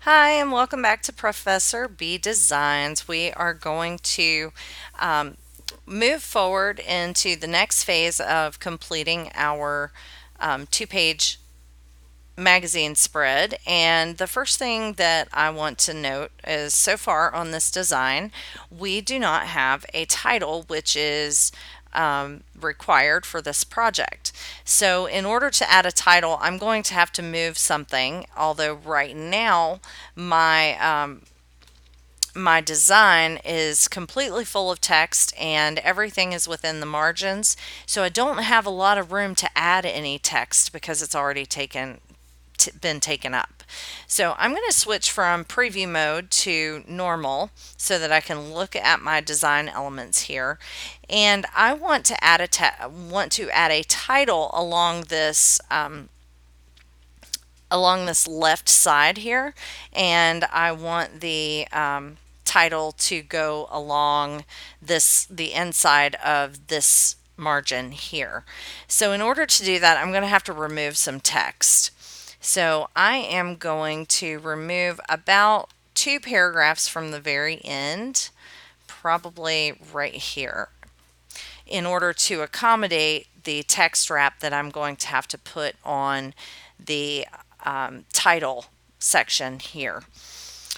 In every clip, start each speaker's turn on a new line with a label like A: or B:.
A: Hi, and welcome back to Professor B Designs. We are going to um, move forward into the next phase of completing our two-page magazine spread. And the first thing that I want to note is so far on this design, we do not have a title, which is required for this project. So in order to add a title, I'm going to have to move something, although right now my design is completely full of text and everything is within the margins. So I don't have a lot of room to add any text because it's already been taken up. So I'm going to switch from preview mode to normal so that I can look at my design elements here. And I want to add a title along this left side here, and I want the title to go along the inside of this margin here. So in order to do that, I'm going to have to remove some text. So I am going to remove about 2 paragraphs from the very end, probably right here, in order to accommodate the text wrap that I'm going to have to put on the title section here.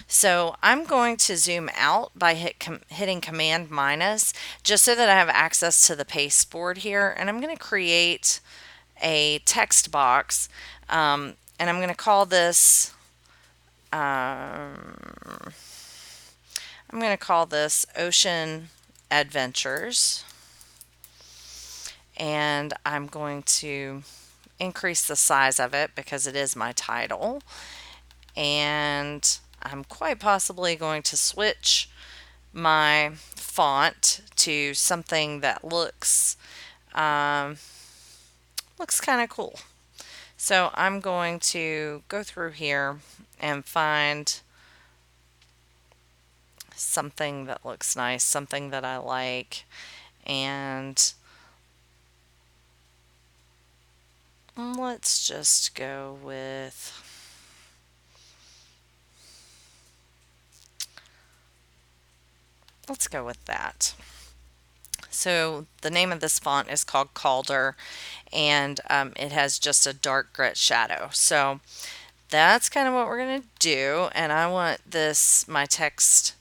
A: So I'm going to zoom out by hitting Command minus just so that I have access to the pasteboard here. And I'm going to create a text box, and I'm going to call this Ocean Adventures, and I'm going to increase the size of it because it is my title. And I'm quite possibly going to switch my font to something that looks kind of cool. So I'm going to go through here and find something that looks nice, something that I like, and let's just go with that. So the name of this font is called Calder, and it has just a dark grit shadow. So that's kind of what we're going to do. And I want my text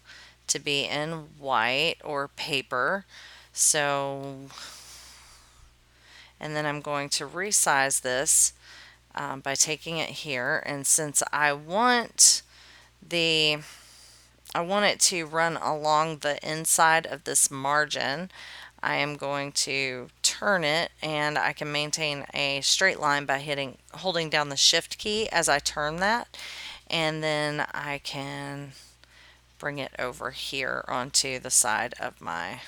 A: to be in white or paper. So, and then I'm going to resize this by taking it here. And since I want it to run along the inside of this margin, I am going to turn it, and I can maintain a straight line by holding down the shift key as I turn that, and then I can bring it over here onto the side of I'm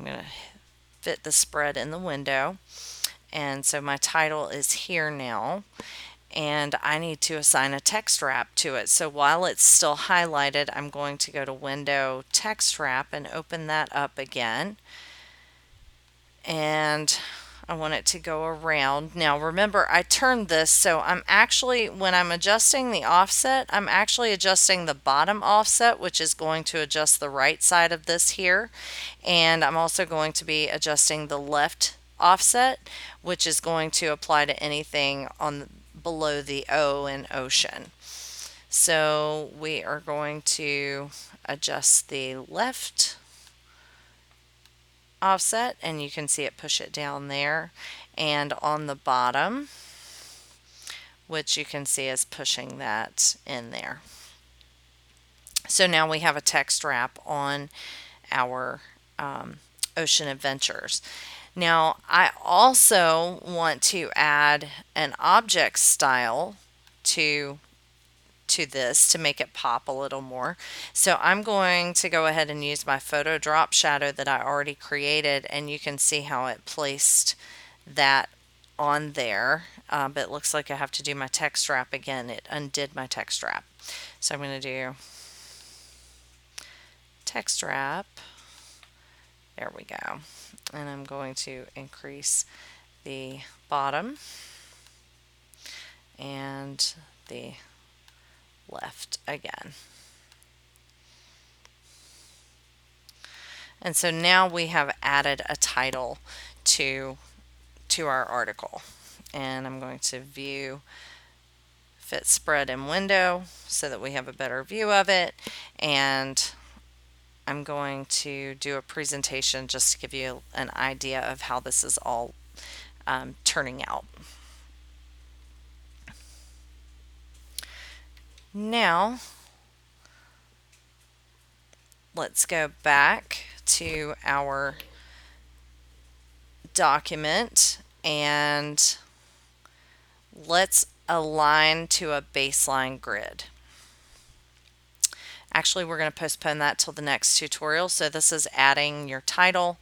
A: going to fit the spread in the window, and so my title is here now, and I need to assign a text wrap to it. So while it's still highlighted, I'm going to go to Window, Text Wrap, and open that up again. And I want it to go around. Now remember, I turned this, so when I'm adjusting the offset, I'm actually adjusting the bottom offset, which is going to adjust the right side of this here. And I'm also going to be adjusting the left offset, which is going to apply to anything below the O in ocean. So we are going to adjust the left offset, and you can see it push it down there, and on the bottom, which you can see is pushing that in there. So now we have a text wrap on our Ocean Adventures. Now I also want to add an object style to this to make it pop a little more. So I'm going to go ahead and use my photo drop shadow that I already created, and you can see how it placed that on there, but it looks like I have to do my text wrap again. It undid my text wrap. So I'm going to do text wrap. There we go. And I'm going to increase the bottom and the left again. And so now we have added a title to our article. And I'm going to view fit spread in window so that we have a better view of it. And I'm going to do a presentation just to give you an idea of how this is all turning out. Now, let's go back to our document and let's align to a baseline grid. Actually, we're going to postpone that till the next tutorial. So this is adding your title,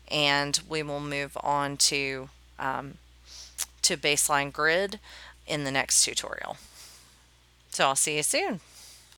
A: and we will move on to baseline grid in the next tutorial. So I'll see you soon.